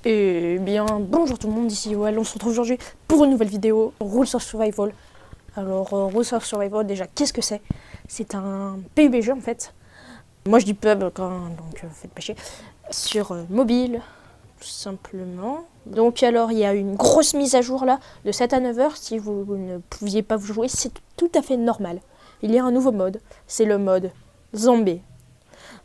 Et bien, bonjour tout le monde, ici Well, on se retrouve aujourd'hui pour une nouvelle vidéo, Rules of Survival. Alors, Rules of Survival, déjà, qu'est-ce que c'est? C'est un PUBG en fait. Moi je dis pub, donc faites pas chier. Sur mobile, tout simplement. Donc alors, il y a une grosse mise à jour là, de 7 à 9 heures. Si vous ne pouviez pas vous jouer, c'est tout à fait normal. Il y a un nouveau mode, c'est le mode zombie.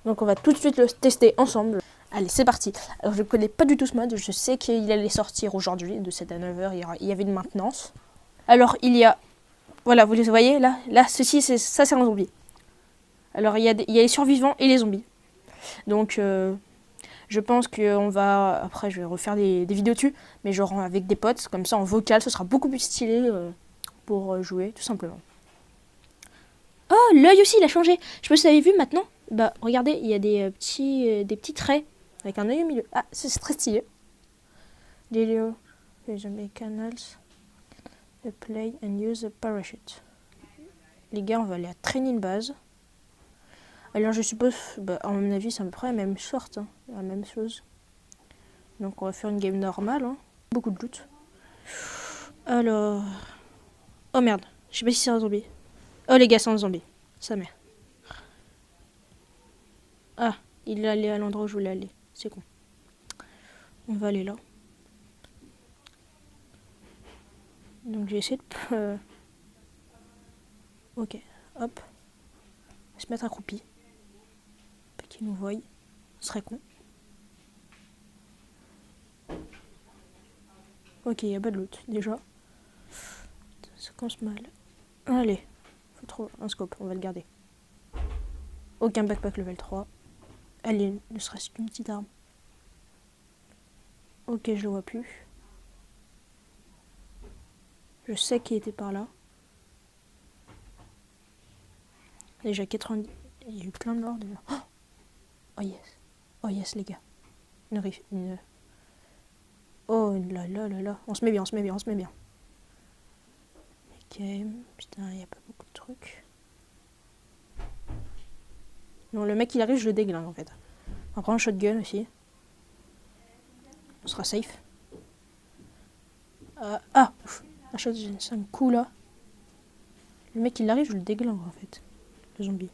Donc on va tout de suite le tester ensemble. Allez, c'est parti. Alors je ne connais pas du tout ce mode, je sais qu'il allait sortir aujourd'hui, de 7 à 9 heures, il y avait une maintenance. Alors il y a, voilà, vous les voyez là, ceci, ça c'est un zombie. Alors il y a les survivants et les zombies. Donc je pense qu'on va, après je vais refaire des vidéos dessus, mais genre avec des potes, comme ça en vocal, ce sera beaucoup plus stylé pour jouer, tout simplement. Oh, l'œil aussi, il a changé. Je sais pas si vous avez vu maintenant. Bah, regardez, il y a des petits traits avec un œil au milieu. Ah, c'est très stylé. Delio, les canals, play and use a parachute. Les gars, on va aller à training base. Alors, je suppose, bah, à mon avis, c'est à peu près la même sorte, hein, la même chose. Donc, on va faire une game normale. Hein. Beaucoup de loot. Alors. Oh merde, je sais pas si c'est un zombie. Oh, les gars, c'est un zombie. Sa mère. Ah, il est allé à l'endroit où je voulais aller. C'est con. On va aller là. Donc j'ai essayé de... Ok, hop. On va se mettre accroupi. Pas qu'il nous voie. Ce serait con. Ok, il y a pas de loot déjà. Ça commence mal. Allez, faut trouver un scope, on va le garder. Aucun backpack level 3. Allez, ne serait-ce qu'une petite arme. Ok, je le vois plus. Je sais qu'il était par là. Déjà 90... Il y a eu plein de morts déjà. Oh yes. Oh yes les gars. Une... Oh là là là là. On se met bien, on se met bien, on se met bien. Ok. Putain, il n'y a pas beaucoup de trucs. Non, le mec il arrive, je le déglingue en fait. On prend un shotgun aussi. On sera safe. Ouf. Un shotgun, 5 coups là. Le mec il arrive, je le déglingue en fait. Le zombie.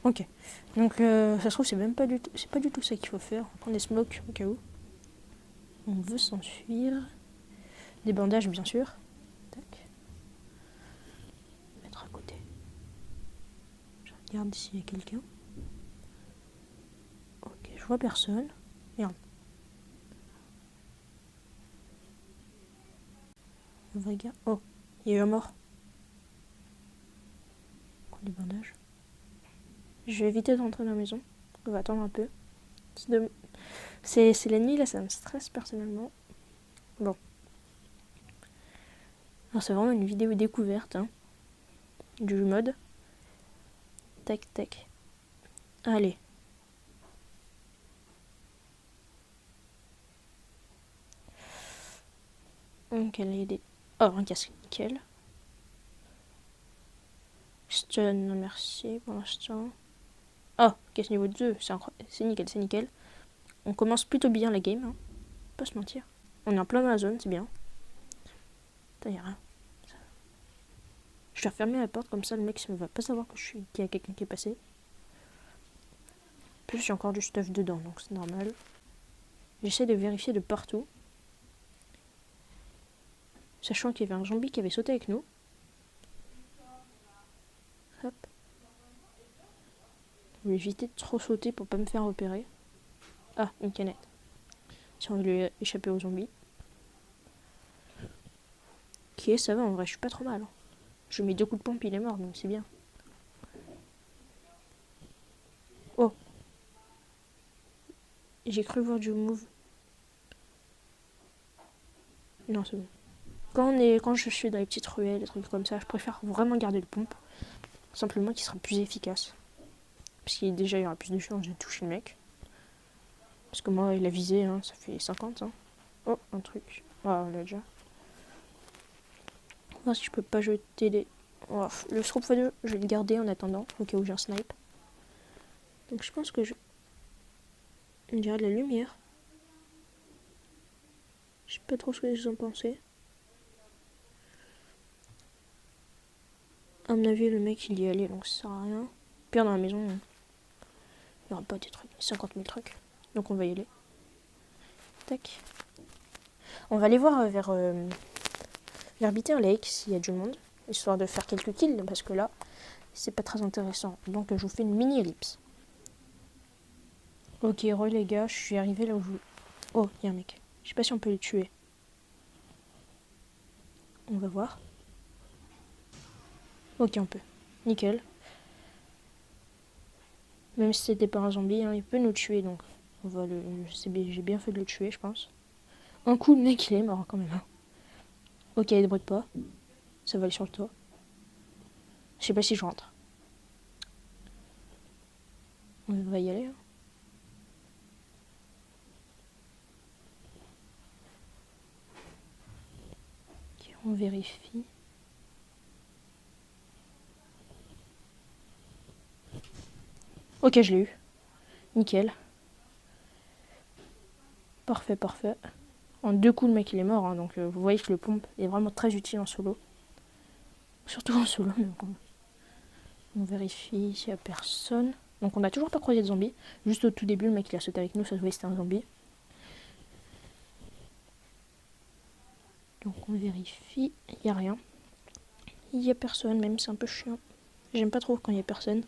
Ok. Donc ça se trouve c'est même pas du tout. C'est pas du tout ça qu'il faut faire. On prend des smokes au cas où. On veut s'enfuir. Des bandages bien sûr. Tac. Mettre à côté. Je regarde s'il y a quelqu'un. Ok, je vois personne. Merde. Un vrai gars. Oh, il y a eu un mort. Prends des bandages. Je vais éviter d'entrer dans la maison. On va attendre un peu. C'est la nuit là, ça me stresse personnellement. Bon. Alors c'est vraiment une vidéo découverte hein, du mode. Tac tac. Allez. Donc elle est des... Oh, un casque, nickel. Stun, non merci pour l'instant. Oh, caisse niveau 2, c'est nickel, c'est nickel. On commence plutôt bien la game, hein. Pas se mentir. On est en plein dans la zone, c'est bien. Putain, y'a rien. Je vais refermer la porte, comme ça le mec ne va pas savoir qu'il y a quelqu'un qui est passé. En plus, j'ai encore du stuff dedans, donc c'est normal. J'essaie de vérifier de partout. Sachant qu'il y avait un zombie qui avait sauté avec nous. Hop. Je vais éviter de trop sauter pour pas me faire repérer. Ah, une canette. Si on veut lui échapper aux zombies. Ok, ça va, en vrai, je suis pas trop mal. Hein. Je mets 2 coups de pompe, il est mort, donc c'est bien. Oh. J'ai cru voir du move. Non, c'est bon. Quand je suis dans les petites ruelles, des trucs comme ça, je préfère vraiment garder le pompe. Simplement qu'il sera plus efficace. Parce qu'il déjà il y aura plus de chances de toucher le mec. Parce que moi il a visé, hein, ça fait 50. Hein. Oh, un truc. Ah, on l'a déjà. On va voir si je peux pas jeter les... Oh, le scope x2, je vais le garder en attendant, au cas où j'ai un snipe. Donc je pense que je... On dirait de la lumière. Je sais pas trop ce que vous en pensez. À mon avis, le mec il y est allé donc ça sert à rien. Pire dans la maison, il n'y aura pas des trucs, 50 000 trucs. Donc on va y aller. Tac. On va aller voir vers Bitter Lake s'il y a du monde, histoire de faire quelques kills parce que là, c'est pas très intéressant. Donc je vous fais une mini ellipse. Ok, les gars, je suis arrivé là où je... Oh, il y a un mec. Je sais pas si on peut le tuer. On va voir. Ok, on peut. Nickel. Même si c'était pas un zombie, hein, il peut nous tuer, donc on va le... J'ai bien fait de le tuer, je pense. Un coup, le mec, il est mort quand même. Hein. Ok, il débrouille pas. Ça va aller sur le toit. Je sais pas si je rentre. On va y aller. Hein. Ok, on vérifie. Ok, je l'ai eu. Nickel. Parfait, parfait. En 2 coups, le mec, il est mort. Hein, donc vous voyez que le pompe est vraiment très utile en solo. Surtout en solo. Donc, on vérifie s'il n'y a personne. Donc on n'a toujours pas croisé de zombies. Juste au tout début, le mec, il a sauté avec nous. Ça se voyait que c'était un zombie. Donc on vérifie. Il n'y a rien. Il n'y a personne, même c'est un peu chiant. J'aime pas trop quand il n'y a personne.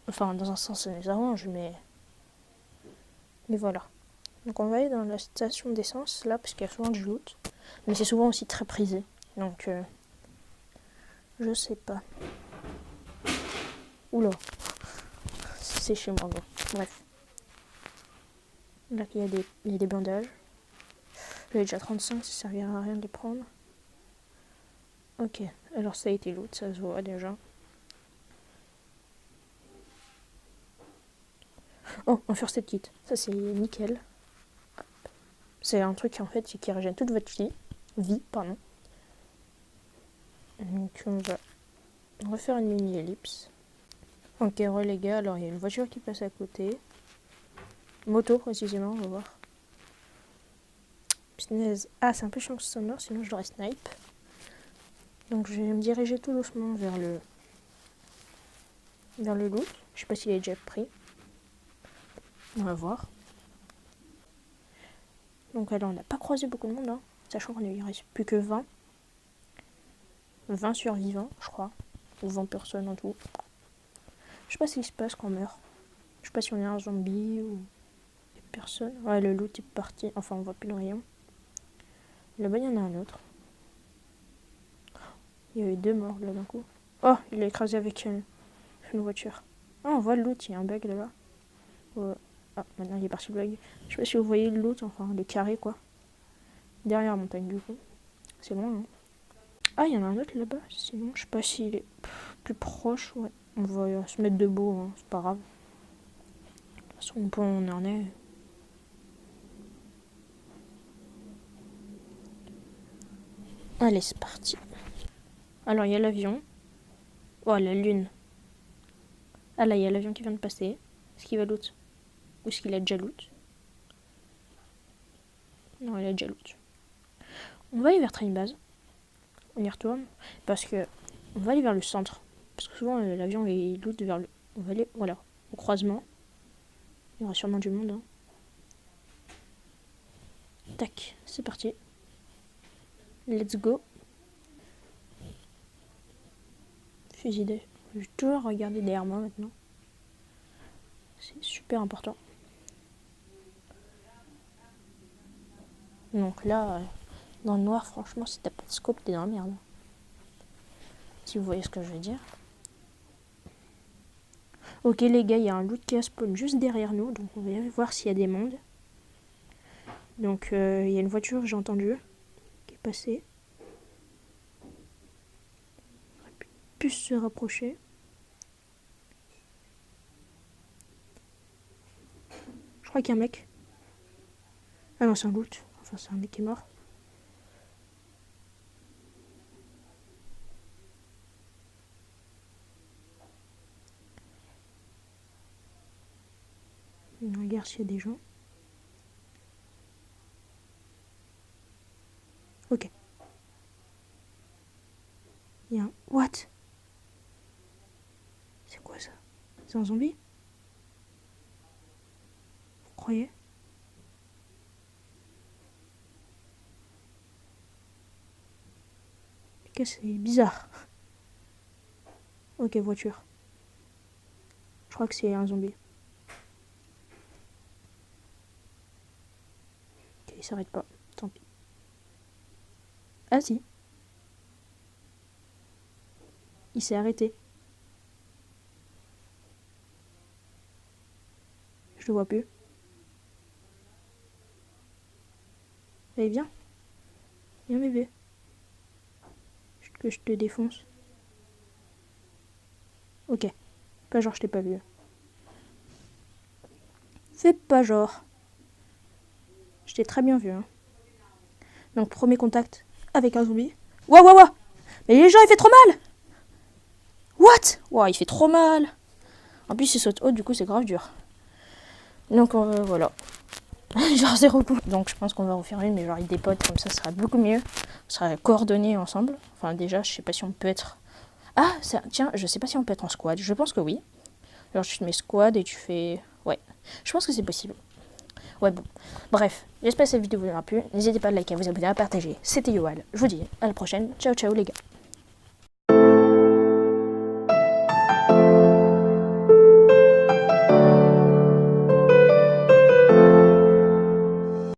Enfin, dans un sens, ça nous arrange, mais voilà. Donc on va aller dans la station d'essence, là, parce qu'il y a souvent du loot. Mais c'est souvent aussi très prisé. Donc, je sais pas. Oula. C'est chez moi, bon. Bref. Là, il y a des bandages. J'avais déjà 35, ça servira à rien de les prendre. Ok, alors ça a été loot, ça se voit déjà. Oh, un first aid kit. Ça, c'est nickel. C'est un truc, en fait, qui régène toute votre vie, pardon. Donc, on va refaire une mini ellipse. Ok, les gars, alors il y a une voiture qui passe à côté. Moto, précisément, on va voir. Punaise. Ah, c'est un peu chiant ce sonore, sinon je l'aurais snipe. Donc je vais me diriger tout doucement vers le loot. Je sais pas s'il est déjà pris. On va voir. Donc alors, on n'a pas croisé beaucoup de monde, hein, sachant qu'il ne reste plus que 20. 20 survivants, je crois. Ou 20 personnes en tout. Je sais pas ce qui se passe quand on meurt. Je sais pas si on est un zombie ou personne. Ouais, le loot est parti. Enfin, on voit plus le rayon. Là-bas, il y en a un autre. Il y a eu 2 morts là d'un coup. Oh, il est écrasé avec une voiture. Ah, on voit le loot, il y a un bug là-bas. Ah, maintenant il est parti le bug. Je sais pas si vous voyez le loot, enfin le carré quoi. Derrière la montagne du coup. C'est loin, hein. Ah, il y en a un autre là-bas. Sinon, je sais pas s'il est plus proche. Ouais. On va se mettre debout, hein. C'est pas grave. De toute façon, on en est. Allez, c'est parti. Alors, il y a l'avion. Oh, la lune. Ah là, il y a l'avion qui vient de passer. Est-ce qu'il va loot? Ou est-ce qu'il a déjà loot? Non, il a déjà loot. On va aller vers Train Base. On y retourne. Parce que on va aller vers le centre. Parce que souvent, l'avion il loot vers le... On va aller, voilà, au croisement. Il y aura sûrement du monde. Hein. Tac, c'est parti. Let's go. Fusil d'air. Je vais toujours regarder derrière moi maintenant. C'est super important. Donc là, dans le noir, franchement, si t'as pas de scope, t'es dans la merde. Si vous voyez ce que je veux dire. Ok les gars, il y a un loot qui a spawn juste derrière nous. Donc on va aller voir s'il y a des mondes. Donc il y a une voiture, j'ai entendu, qui est passée. On aurait pu se rapprocher. Je crois qu'il y a un mec. Ah non, c'est un loot. Enfin, c'est un mec qui est mort. On regarde s'il y a des gens. Ok. Il y a un... What? C'est quoi ça? C'est un zombie? Vous croyez? Ok, c'est bizarre. Ok, voiture. Je crois que c'est un zombie. Ok, il s'arrête pas. Tant pis. Ah si. Il s'est arrêté. Je le vois plus. Allez, viens. Viens, bébé. Que je te défonce. Ok. Pas genre, je t'ai pas vu. Fais pas genre. Je t'ai très bien vu. Hein. Donc, premier contact avec un zombie. Waouh, waouh, waouh. Mais les gens, il fait trop mal. What? Waouh, il fait trop mal. En plus, il saute haut, du coup, c'est grave dur. Donc, voilà. Genre, zéro coup. Donc, je pense qu'on va refaire une, mais genre avec des potes, comme ça sera beaucoup mieux. On sera coordonnés ensemble. Enfin, déjà, je sais pas si on peut être... Ah, ça, tiens, je sais pas si on peut être en squad. Je pense que oui. Genre, tu te mets squad et tu fais... Ouais, je pense que c'est possible. Ouais, bon. Bref, j'espère que cette vidéo vous aura plu. N'hésitez pas à liker, à vous abonner, à partager. C'était Yoal. Je vous dis à la prochaine. Ciao, ciao les gars.